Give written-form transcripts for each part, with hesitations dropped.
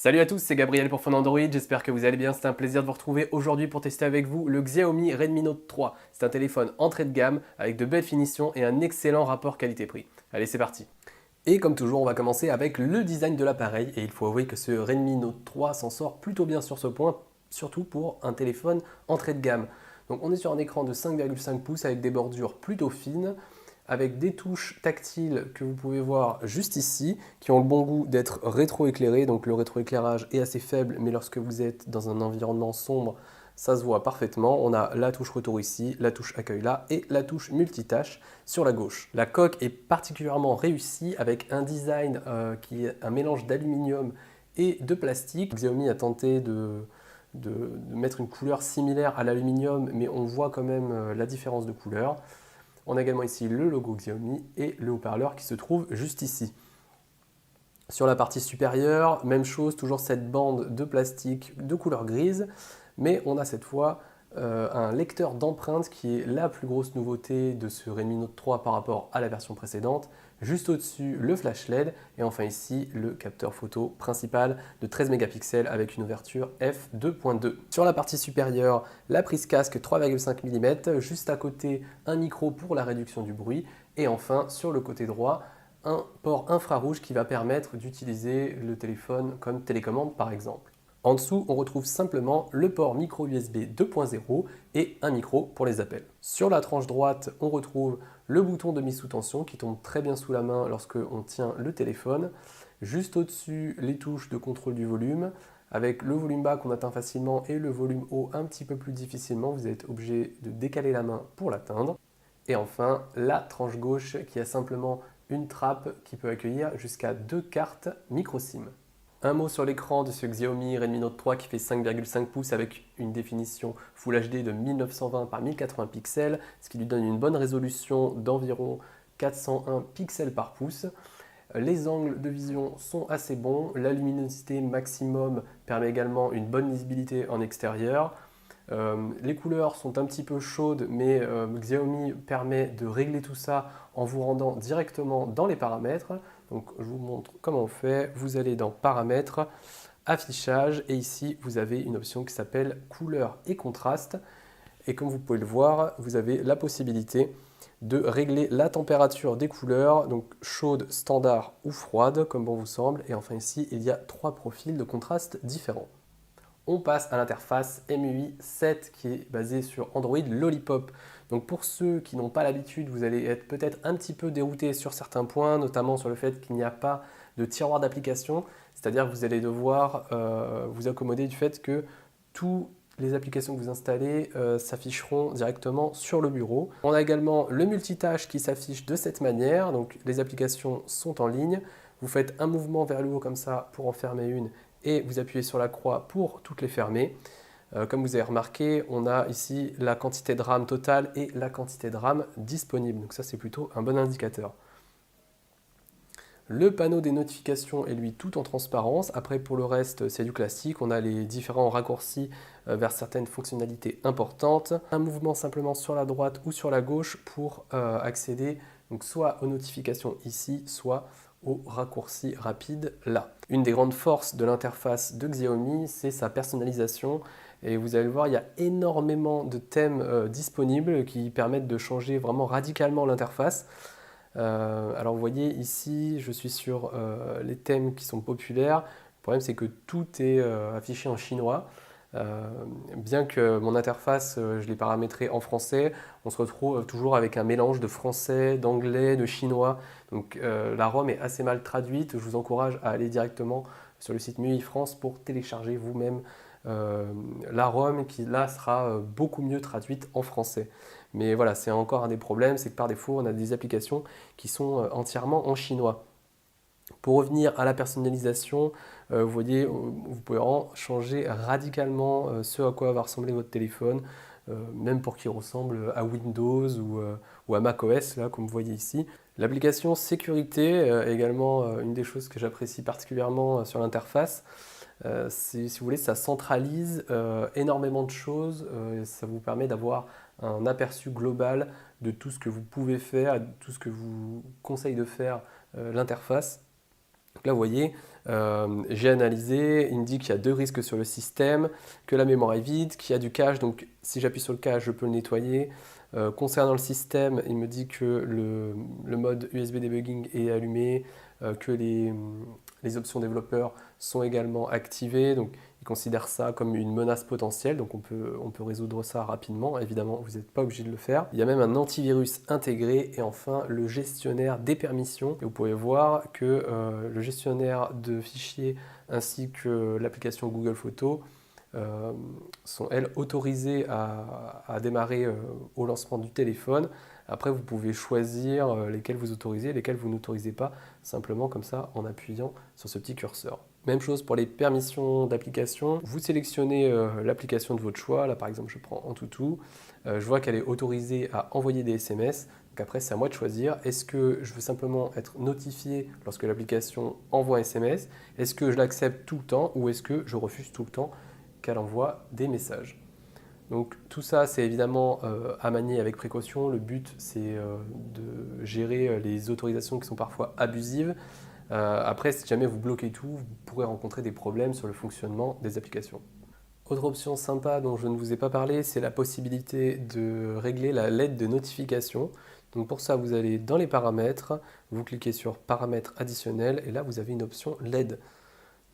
Salut à tous, c'est Gabriel pour Phone Android, j'espère que vous allez bien, c'est un plaisir de vous retrouver aujourd'hui pour tester avec vous le Xiaomi Redmi Note 3. C'est un téléphone entrée de gamme avec de belles finitions et un excellent rapport qualité-prix. Allez, c'est parti. Et comme toujours, on va commencer avec le design de l'appareil et il faut avouer que ce Redmi Note 3 s'en sort plutôt bien sur ce point, surtout pour un téléphone entrée de gamme. Donc on est sur un écran de 5,5 pouces avec des bordures plutôt fines, avec des touches tactiles que vous pouvez voir juste ici, qui ont le bon goût d'être rétroéclairées. Donc le rétroéclairage est assez faible, mais lorsque vous êtes dans un environnement sombre, ça se voit parfaitement. On a la touche retour ici, la touche accueil là et la touche multitâche sur la gauche. La coque est particulièrement réussie avec un design qui est un mélange d'aluminium et de plastique. Xiaomi a tenté de mettre une couleur similaire à l'aluminium, mais on voit quand même la différence de couleur. On a également ici le logo Xiaomi et le haut-parleur qui se trouve juste ici. Sur la partie supérieure, même chose, toujours cette bande de plastique de couleur grise, mais on a cette fois un lecteur d'empreintes qui est la plus grosse nouveauté de ce Redmi Note 3 par rapport à la version précédente. Juste au-dessus, le flash LED et enfin ici, le capteur photo principal de 13 mégapixels avec une ouverture f2.2. Sur la partie supérieure, la prise casque 3,5 mm, juste à côté, un micro pour la réduction du bruit et enfin, sur le côté droit, un port infrarouge qui va permettre d'utiliser le téléphone comme télécommande par exemple. En dessous, on retrouve simplement le port micro USB 2.0 et un micro pour les appels. Sur la tranche droite, on retrouve le bouton de mise sous tension qui tombe très bien sous la main lorsque on tient le téléphone. Juste au-dessus, les touches de contrôle du volume. Avec le volume bas qu'on atteint facilement et le volume haut un petit peu plus difficilement, vous êtes obligé de décaler la main pour l'atteindre. Et enfin, la tranche gauche qui a simplement une trappe qui peut accueillir jusqu'à 2 cartes micro SIM. Un mot sur l'écran de ce Xiaomi Redmi Note 3 qui fait 5,5 pouces avec une définition Full HD de 1920 par 1080 pixels, ce qui lui donne une bonne résolution d'environ 401 pixels par pouce. Les angles de vision sont assez bons, la luminosité maximum permet également une bonne lisibilité en extérieur. Les couleurs sont un petit peu chaudes, mais Xiaomi permet de régler tout ça en vous rendant directement dans les paramètres. Donc je vous montre comment on fait. Vous allez dans Paramètres, Affichage, et ici vous avez une option qui s'appelle Couleur et contraste. Et comme vous pouvez le voir, vous avez la possibilité de régler la température des couleurs, donc chaude, standard ou froide, comme bon vous semble. Et enfin ici, il y a 3 profils de contraste différents. On passe à l'interface MUI 7 qui est basée sur Android Lollipop. Donc pour ceux qui n'ont pas l'habitude, vous allez être peut-être un petit peu dérouté sur certains points, notamment sur le fait qu'il n'y a pas de tiroir d'application, c'est-à-dire que vous allez devoir vous accommoder du fait que toutes les applications que vous installez s'afficheront directement sur le bureau. On a également le multitâche qui s'affiche de cette manière, donc les applications sont en ligne. Vous faites un mouvement vers le haut comme ça pour en fermer une et vous appuyez sur la croix pour toutes les fermer. Comme vous avez remarqué, on a ici la quantité de RAM totale et la quantité de RAM disponible. Donc ça, c'est plutôt un bon indicateur. Le panneau des notifications est lui tout en transparence. Après, pour le reste, c'est du classique. On a les différents raccourcis vers certaines fonctionnalités importantes. Un mouvement simplement sur la droite ou sur la gauche pour accéder donc soit aux notifications ici, soit au raccourci rapide là. Une des grandes forces de l'interface de Xiaomi, c'est sa personnalisation. Et vous allez le voir, il y a énormément de thèmes disponibles qui permettent de changer vraiment radicalement l'interface. Alors vous voyez ici, je suis sur les thèmes qui sont populaires. Le problème c'est que tout est affiché en chinois. Bien que mon interface, je l'ai paramétrée en français, on se retrouve toujours avec un mélange de français, d'anglais, de chinois. Donc la ROM est assez mal traduite. Je vous encourage à aller directement sur le site MUI France pour télécharger vous-même la ROM qui là sera beaucoup mieux traduite en français. Mais voilà, c'est encore un des problèmes, c'est que par défaut, on a des applications qui sont entièrement en chinois. Pour revenir à la personnalisation, vous voyez, vous pouvez changer radicalement ce à quoi va ressembler votre téléphone, même pour qu'il ressemble à Windows ou à macOS, là, comme vous voyez ici. L'application sécurité est également une des choses que j'apprécie particulièrement sur l'interface. Si vous voulez, ça centralise énormément de choses, ça vous permet d'avoir un aperçu global de tout ce que vous pouvez faire, de tout ce que vous conseille de faire l'interface. Donc là, vous voyez, J'ai analysé, il me dit qu'il y a 2 risques sur le système, que la mémoire est vide, qu'il y a du cache, donc si j'appuie sur le cache, je peux le nettoyer. Concernant le système, il me dit que le mode USB debugging est allumé, que les options développeurs sont également activées, donc il considère ça comme une menace potentielle, donc on peut résoudre ça rapidement. Évidemment, vous n'êtes pas obligé de le faire. Il y a même un antivirus intégré et enfin le gestionnaire des permissions. Et vous pouvez voir que le gestionnaire de fichiers ainsi que l'application Google Photos sont elles autorisées à démarrer au lancement du téléphone. Après, vous pouvez choisir lesquelles vous autorisez, lesquelles vous n'autorisez pas, simplement comme ça en appuyant sur ce petit curseur. Même chose pour les permissions d'application. Vous sélectionnez l'application de votre choix. Là, par exemple, je prends Antutu. Je vois qu'elle est autorisée à envoyer des SMS. Donc après, c'est à moi de choisir. Est-ce que je veux simplement être notifié lorsque l'application envoie un SMS? Est-ce que je l'accepte tout le temps ou est-ce que je refuse tout le temps qu'elle envoie des messages? Donc tout ça, c'est évidemment à manier avec précaution. Le but, c'est de gérer les autorisations qui sont parfois abusives. Après, si jamais vous bloquez tout, vous pourrez rencontrer des problèmes sur le fonctionnement des applications. Autre option sympa dont je ne vous ai pas parlé, c'est la possibilité de régler la LED de notification. Donc pour ça, vous allez dans les paramètres, vous cliquez sur paramètres additionnels et là, vous avez une option LED.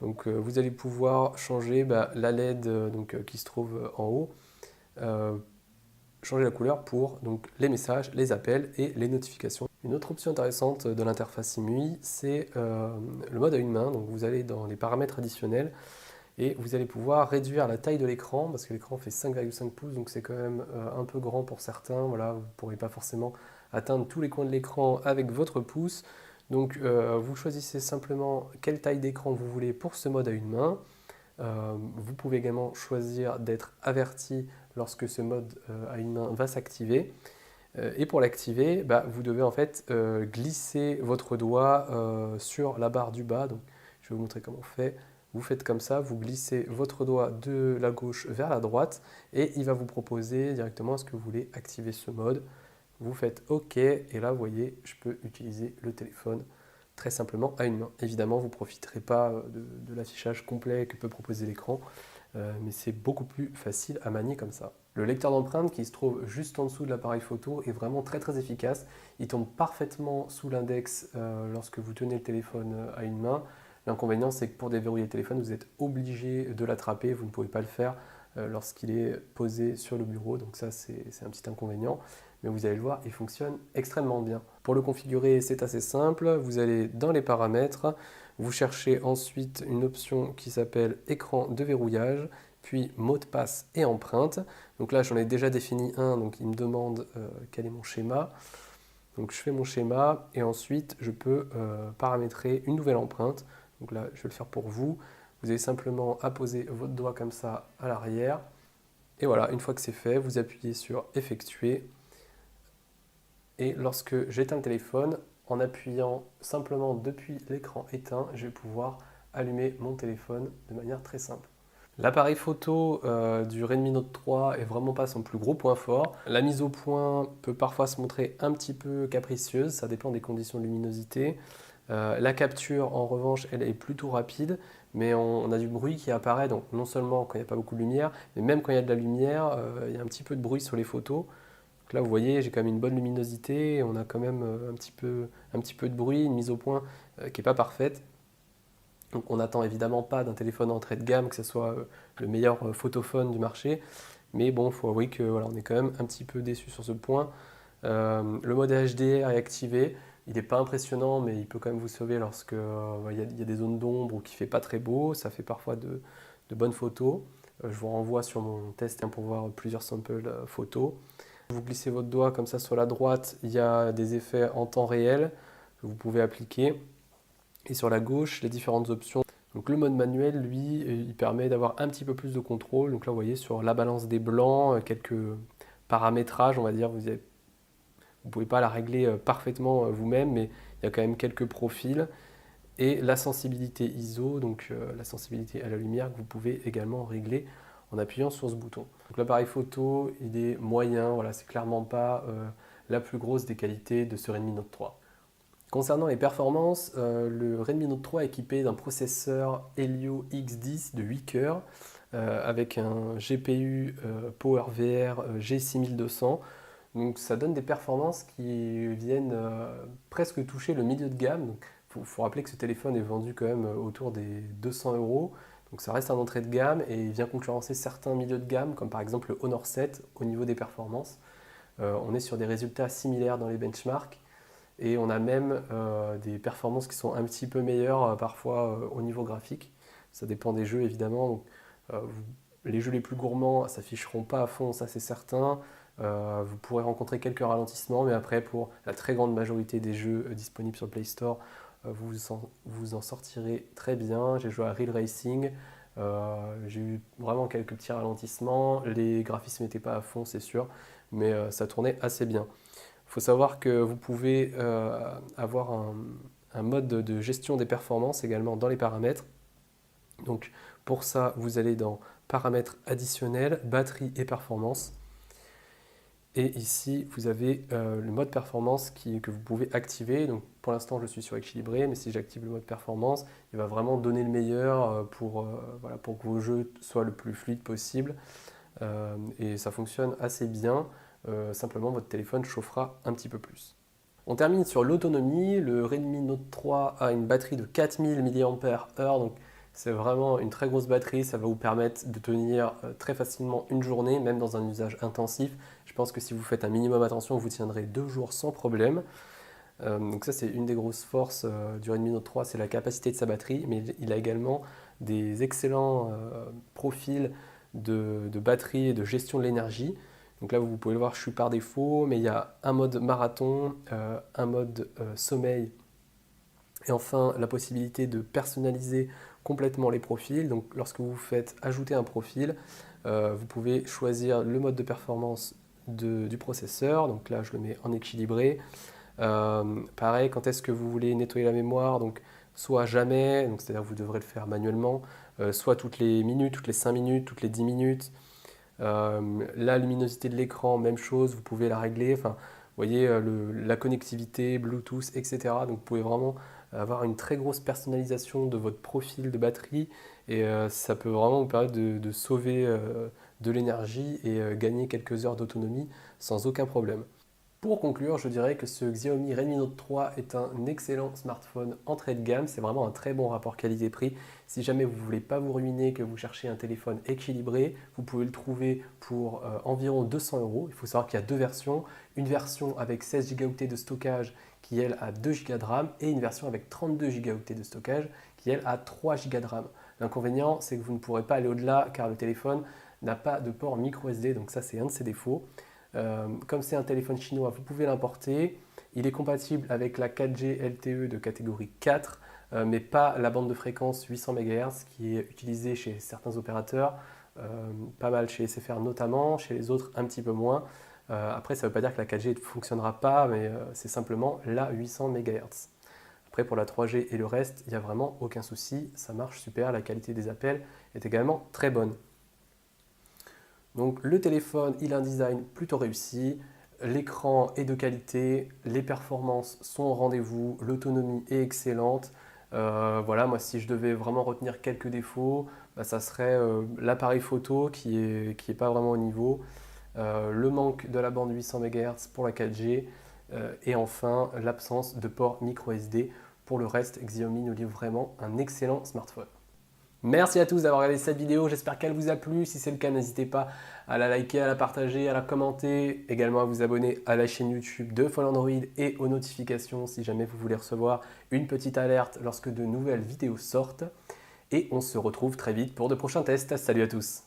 Donc vous allez pouvoir changer la LED qui se trouve en haut, changer la couleur pour donc, les messages, les appels et les notifications. Une autre option intéressante de l'interface MIUI, c'est le mode à une main. Donc vous allez dans les paramètres additionnels et vous allez pouvoir réduire la taille de l'écran parce que l'écran fait 5,5 pouces, donc c'est quand même un peu grand pour certains. Voilà, vous ne pourrez pas forcément atteindre tous les coins de l'écran avec votre pouce. Donc vous choisissez simplement quelle taille d'écran vous voulez pour ce mode à une main. Vous pouvez également choisir d'être averti lorsque ce mode à une main va s'activer. Et pour l'activer, vous devez en fait glisser votre doigt sur la barre du bas. Donc, je vais vous montrer comment on fait. Vous faites comme ça, vous glissez votre doigt de la gauche vers la droite et il va vous proposer directement est-ce que vous voulez activer ce mode. Vous faites OK et là, vous voyez, je peux utiliser le téléphone très simplement à une main. Évidemment, vous ne profiterez pas de l'affichage complet que peut proposer l'écran, mais c'est beaucoup plus facile à manier comme ça. Le lecteur d'empreintes qui se trouve juste en dessous de l'appareil photo est vraiment très très efficace. Il tombe parfaitement sous l'index lorsque vous tenez le téléphone à une main. L'inconvénient, c'est que pour déverrouiller le téléphone, vous êtes obligé de l'attraper. Vous ne pouvez pas le faire lorsqu'il est posé sur le bureau. Donc ça, c'est un petit inconvénient. Mais vous allez le voir, il fonctionne extrêmement bien. Pour le configurer, c'est assez simple. Vous allez dans les paramètres, vous cherchez ensuite une option qui s'appelle écran de verrouillage, puis mot de passe et empreinte. Donc là, j'en ai déjà défini un, donc il me demande quel est mon schéma. Donc je fais mon schéma et ensuite je peux paramétrer une nouvelle empreinte. Donc là, je vais le faire pour vous. Vous avez simplement à poser votre doigt comme ça à l'arrière. Et voilà, une fois que c'est fait, vous appuyez sur effectuer. Et lorsque j'éteins le téléphone, en appuyant simplement depuis l'écran éteint, je vais pouvoir allumer mon téléphone de manière très simple. L'appareil photo du Redmi Note 3 est vraiment pas son plus gros point fort. La mise au point peut parfois se montrer un petit peu capricieuse, ça dépend des conditions de luminosité. La capture, en revanche, elle est plutôt rapide, mais on a du bruit qui apparaît, donc non seulement quand il n'y a pas beaucoup de lumière, mais même quand il y a de la lumière, il y a un petit peu de bruit sur les photos. Donc là, vous voyez, j'ai quand même une bonne luminosité, on a quand même un petit peu de bruit, une mise au point qui n'est pas parfaite. Donc on n'attend évidemment pas d'un téléphone entrée de gamme que ce soit le meilleur photophone du marché, mais bon, il faut avouer que voilà, on est quand même un petit peu déçu sur ce point. Le mode HDR est activé, il n'est pas impressionnant, mais il peut quand même vous sauver lorsque y a des zones d'ombre ou qu'il ne fait pas très beau, ça fait parfois de bonnes photos. Je vous renvoie sur mon test pour voir plusieurs samples photos. Vous glissez votre doigt comme ça sur la droite, il y a des effets en temps réel que vous pouvez appliquer. Et sur la gauche, les différentes options. Donc le mode manuel, lui, il permet d'avoir un petit peu plus de contrôle. Donc là, vous voyez, sur la balance des blancs, quelques paramétrages, on va dire. Vous ne pouvez pas la régler parfaitement vous-même, mais il y a quand même quelques profils. Et la sensibilité ISO, donc la sensibilité à la lumière, que vous pouvez également régler en appuyant sur ce bouton. Donc l'appareil photo, il est moyen, voilà, c'est clairement pas la plus grosse des qualités de ce Redmi Note 3. Concernant les performances, le Redmi Note 3 est équipé d'un processeur Helio X10 de 8 cœurs avec un GPU PowerVR G6200. Donc ça donne des performances qui viennent presque toucher le milieu de gamme. Il faut rappeler que ce téléphone est vendu quand même autour des 200 euros. Donc ça reste un entrée de gamme et il vient concurrencer certains milieux de gamme, comme par exemple le Honor 7 au niveau des performances. On est sur des résultats similaires dans les benchmarks et on a même des performances qui sont un petit peu meilleures parfois au niveau graphique. Ça dépend des jeux évidemment. Donc, les jeux les plus gourmands ne s'afficheront pas à fond, ça c'est certain. Vous pourrez rencontrer quelques ralentissements, mais après, pour la très grande majorité des jeux disponibles sur le Play Store, vous en sortirez très bien. J'ai joué à Real Racing, j'ai eu vraiment quelques petits ralentissements. Les graphismes n'étaient pas à fond, c'est sûr, mais ça tournait assez bien. Il faut savoir que vous pouvez avoir un mode de gestion des performances également dans les paramètres. Donc pour ça, vous allez dans paramètres additionnels, batterie et performance. Et ici, vous avez le mode performance que vous pouvez activer. Donc, pour l'instant, je suis sur équilibré, mais si j'active le mode performance, il va vraiment donner le meilleur voilà, pour que vos jeux soient le plus fluides possible. Et ça fonctionne assez bien. Simplement, votre téléphone chauffera un petit peu plus. On termine sur l'autonomie. Le Redmi Note 3 a une batterie de 4000 mAh, donc c'est vraiment une très grosse batterie, ça va vous permettre de tenir très facilement une journée, même dans un usage intensif. Je pense que si vous faites un minimum attention, vous tiendrez 2 jours sans problème. Donc ça c'est une des grosses forces du Redmi Note 3, c'est la capacité de sa batterie, mais il a également des excellents profils de batterie et de gestion de l'énergie. Donc là vous pouvez le voir, je suis par défaut, mais il y a un mode marathon, un mode sommeil, et enfin la possibilité de personnaliser complètement les profils. Donc lorsque vous faites ajouter un profil, vous pouvez choisir le mode de performance du processeur. Donc là je le mets en équilibré. Pareil, quand est-ce que vous voulez nettoyer la mémoire, donc soit jamais, donc c'est-à-dire que vous devrez le faire manuellement, soit toutes les minutes, toutes les 5 minutes, toutes les 10 minutes. La luminosité de l'écran, même chose, vous pouvez la régler. Enfin, vous voyez, la connectivité, Bluetooth, etc. Donc vous pouvez vraiment avoir une très grosse personnalisation de votre profil de batterie et ça peut vraiment vous permettre de sauver de l'énergie et gagner quelques heures d'autonomie sans aucun problème. Pour conclure, je dirais que ce Xiaomi Redmi Note 3 est un excellent smartphone entrée de gamme. C'est vraiment un très bon rapport qualité-prix. Si jamais vous ne voulez pas vous ruiner, que vous cherchez un téléphone équilibré, vous pouvez le trouver pour environ 200 euros. Il faut savoir qu'il y a deux versions. Une version avec 16 Go de stockage qui, elle, a 2 Go de RAM et une version avec 32 Go de stockage qui, elle, a 3 Go de RAM. L'inconvénient, c'est que vous ne pourrez pas aller au-delà car le téléphone n'a pas de port micro SD. Donc ça, c'est un de ses défauts. Comme c'est un téléphone chinois, vous pouvez l'importer. Il est compatible avec la 4G LTE de catégorie 4, mais pas la bande de fréquence 800 MHz qui est utilisée chez certains opérateurs, pas mal chez SFR notamment, chez les autres un petit peu moins. Après, ça ne veut pas dire que la 4G ne fonctionnera pas, mais c'est simplement la 800 MHz. Après, pour la 3G et le reste, il n'y a vraiment aucun souci, ça marche super, la qualité des appels est également très bonne. Donc le téléphone, il a un design plutôt réussi, l'écran est de qualité, les performances sont au rendez-vous, l'autonomie est excellente. Voilà, moi si je devais vraiment retenir quelques défauts, ça serait l'appareil photo qui est pas vraiment au niveau, le manque de la bande 800 MHz pour la 4G et enfin l'absence de port micro SD. Pour le reste, Xiaomi nous livre vraiment un excellent smartphone. Merci à tous d'avoir regardé cette vidéo, j'espère qu'elle vous a plu. Si c'est le cas, n'hésitez pas à la liker, à la partager, à la commenter. Également à vous abonner à la chaîne YouTube de Fall Android et aux notifications si jamais vous voulez recevoir une petite alerte lorsque de nouvelles vidéos sortent. Et on se retrouve très vite pour de prochains tests. Salut à tous!